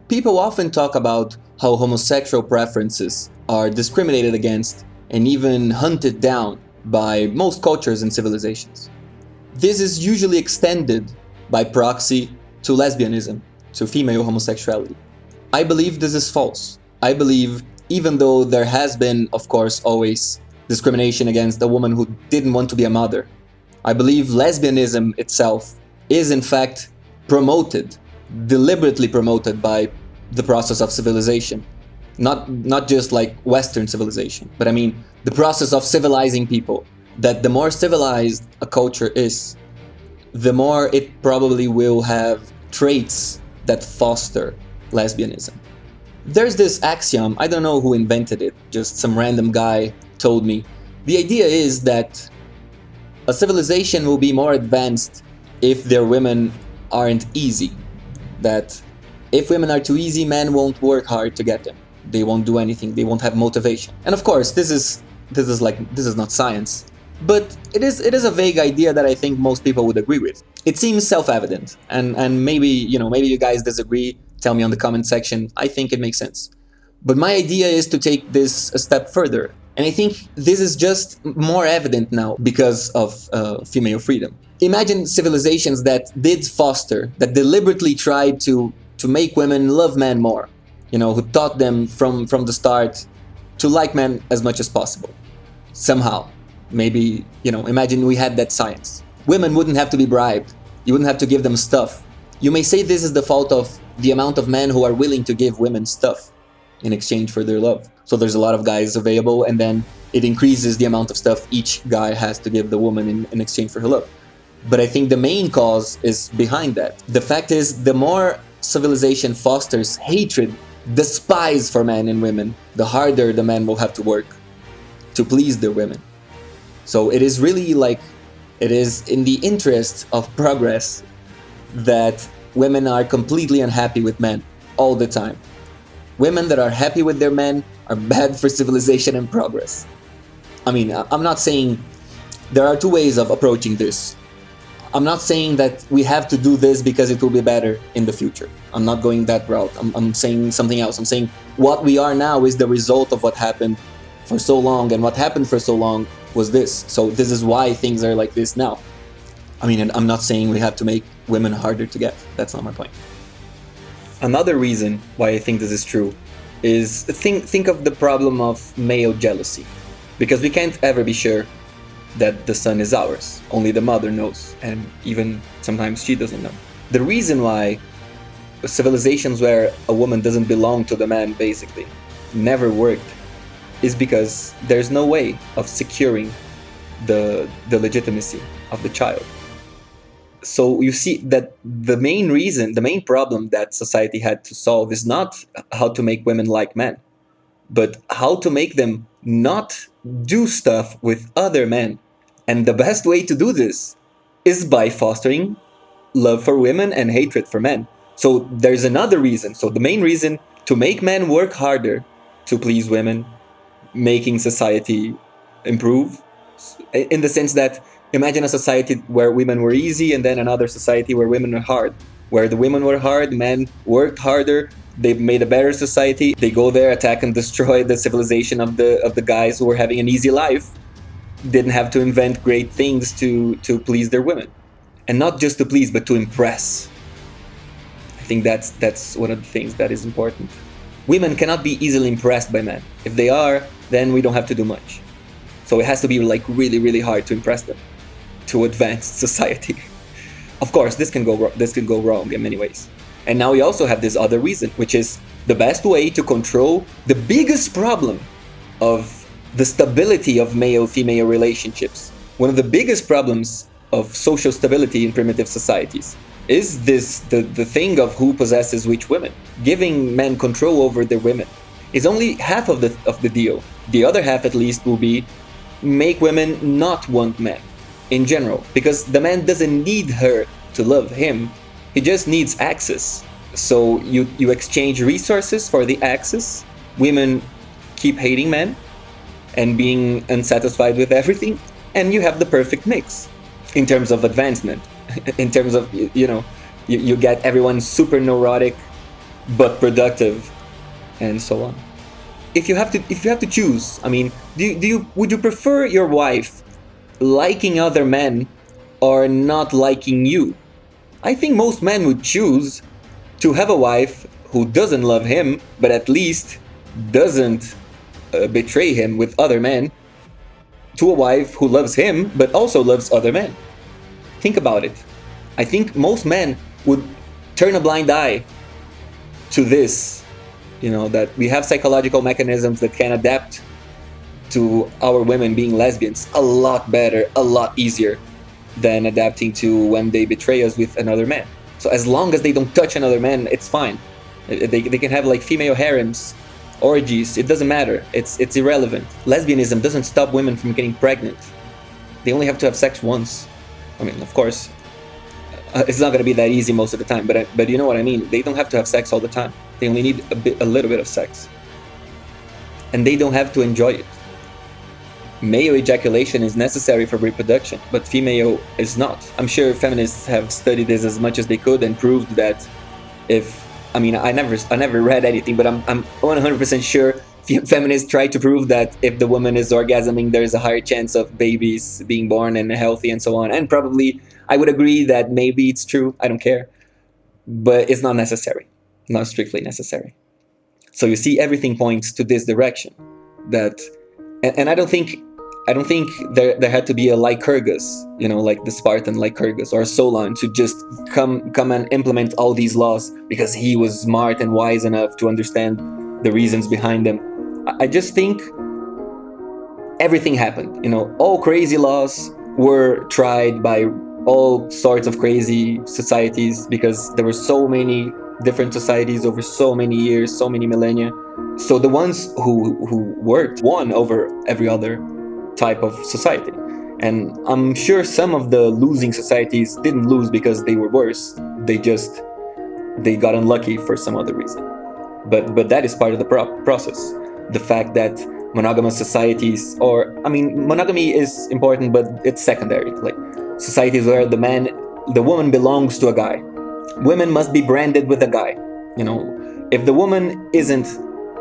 People often talk about how homosexual preferences are discriminated against and even hunted down by most cultures and civilizations. This is usually extended by proxy to lesbianism, to female homosexuality. I believe this is false. I believe even though there has been, of course, always discrimination against a woman who didn't want to be a mother, I believe lesbianism itself is in fact promoted, deliberately promoted by the process of civilization. Not just like Western civilization, but I mean the process of civilizing people. That the more civilized a culture is, the more it probably will have traits that foster lesbianism. There's this axiom, I don't know who invented it, just some random guy told me. The idea is that a civilization will be more advanced if their women aren't easy. That if women are too easy, men won't work hard to get them. They won't do anything, they won't have motivation. And of course, this is not science. But it is a vague idea that I think most people would agree with. It seems self-evident, and maybe you guys disagree, tell me on the comment section. I think it makes sense. But my idea is to take this a step further. And I think this is just more evident now because of female freedom. Imagine civilizations that did foster, that deliberately tried to make women love men more. Who taught them from the start to like men as much as possible. Somehow. Maybe, imagine we had that science. Women wouldn't have to be bribed. You wouldn't have to give them stuff. You may say this is the fault of the amount of men who are willing to give women stuff in exchange for their love. So there's a lot of guys available, and then it increases the amount of stuff each guy has to give the woman in exchange for her love. But I think the main cause is behind that. The fact is, the more civilization fosters hatred, despise for men and women, the harder the men will have to work to please their women. So it is really it is in the interest of progress that women are completely unhappy with men all the time. Women that are happy with their men are bad for civilization and progress. I mean, I'm not saying there are two ways of approaching this. I'm not saying that we have to do this because it will be better in the future. I'm not going that route. I'm saying something else. I'm saying what we are now is the result of what happened for so long, and what happened for so long was this. So this is why things are like this now. I mean, and I'm not saying we have to make women harder to get. That's not my point. Another reason why I think this is true is think of the problem of male jealousy. Because we can't ever be sure that the son is ours. Only the mother knows, and even sometimes she doesn't know. The reason why civilizations where a woman doesn't belong to the man basically never worked is because there's no way of securing the legitimacy of the child. So you see that the main problem that society had to solve is not how to make women like men, but how to make them not do stuff with other men. And the best way to do this is by fostering love for women and hatred for men. So there's another reason. So the main reason to make men work harder to please women, making society improve, in the sense that imagine a society where women were easy and then another society where women were hard. Where the women were hard, men worked harder, they made a better society. They go there, attack and destroy the civilization of the guys who were having an easy life. Didn't have to invent great things to please their women. And not just to please, but to impress. I think that's one of the things that is important. Women cannot be easily impressed by men. If they are, then we don't have to do much. So it has to be really, really hard to impress them, to advance society. Of course, this can go wrong in many ways. And now we also have this other reason, which is the best way to control the biggest problem of the stability of male-female relationships. One of the biggest problems of social stability in primitive societies is the thing of who possesses which women. Giving men control over their women is only half of the deal. The other half, at least, will be make women not want men in general, because the man doesn't need her to love him. He just needs access. So you exchange resources for the access. Women keep hating men and being unsatisfied with everything, and you have the perfect mix in terms of advancement. In terms of, you get everyone super neurotic, but productive, and so on. If you have to choose, I mean, would you prefer your wife liking other men or not liking you? I think most men would choose to have a wife who doesn't love him, but at least doesn't betray him with other men, to a wife who loves him, but also loves other men. Think about it. I think most men would turn a blind eye to this, that we have psychological mechanisms that can adapt to our women being lesbians a lot better, a lot easier than adapting to when they betray us with another man. So as long as they don't touch another man, it's fine. They can have like female harems, orgies, it doesn't matter. It's irrelevant. Lesbianism doesn't stop women from getting pregnant. They only have to have sex once. I mean, of course, it's not going to be that easy most of the time, but you know what I mean. They don't have to have sex all the time. They only need a little bit of sex, and they don't have to enjoy it. Male ejaculation is necessary for reproduction, but female is not. I'm sure feminists have studied this as much as they could and proved that I never read anything, but I'm 100% sure feminists try to prove that if the woman is orgasming, there's a higher chance of babies being born and healthy and so on. And probably I would agree that maybe it's true. I don't care, but it's not necessary, not strictly necessary. So you see, everything points to this direction. And I don't think there had to be a Lycurgus, like the Spartan Lycurgus or Solon, to just come and implement all these laws because he was smart and wise enough to understand the reasons behind them. I just think everything happened. All crazy laws were tried by all sorts of crazy societies because there were so many different societies over so many years, so many millennia. So the ones who worked won over every other type of society. And I'm sure some of the losing societies didn't lose because they were worse. They got unlucky for some other reason. But that is part of the process. The fact that monogamous societies, monogamy is important, but it's secondary. Like societies where the woman belongs to a guy. Women must be branded with a guy. If the woman isn't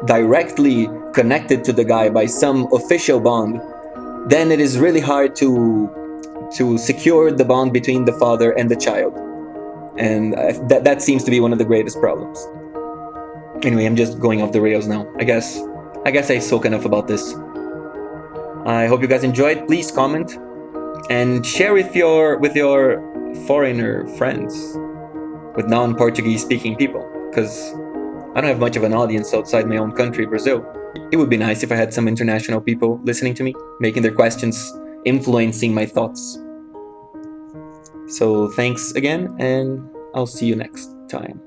directly connected to the guy by some official bond, then it is really hard to secure the bond between the father and the child. And that seems to be one of the greatest problems. Anyway, I'm just going off the rails now. I guess I spoke enough about this. I hope you guys enjoyed. Please comment and share with your foreigner friends, with non-Portuguese speaking people, because I don't have much of an audience outside my own country, Brazil. It would be nice if I had some international people listening to me, making their questions, influencing my thoughts. So thanks again, and I'll see you next time.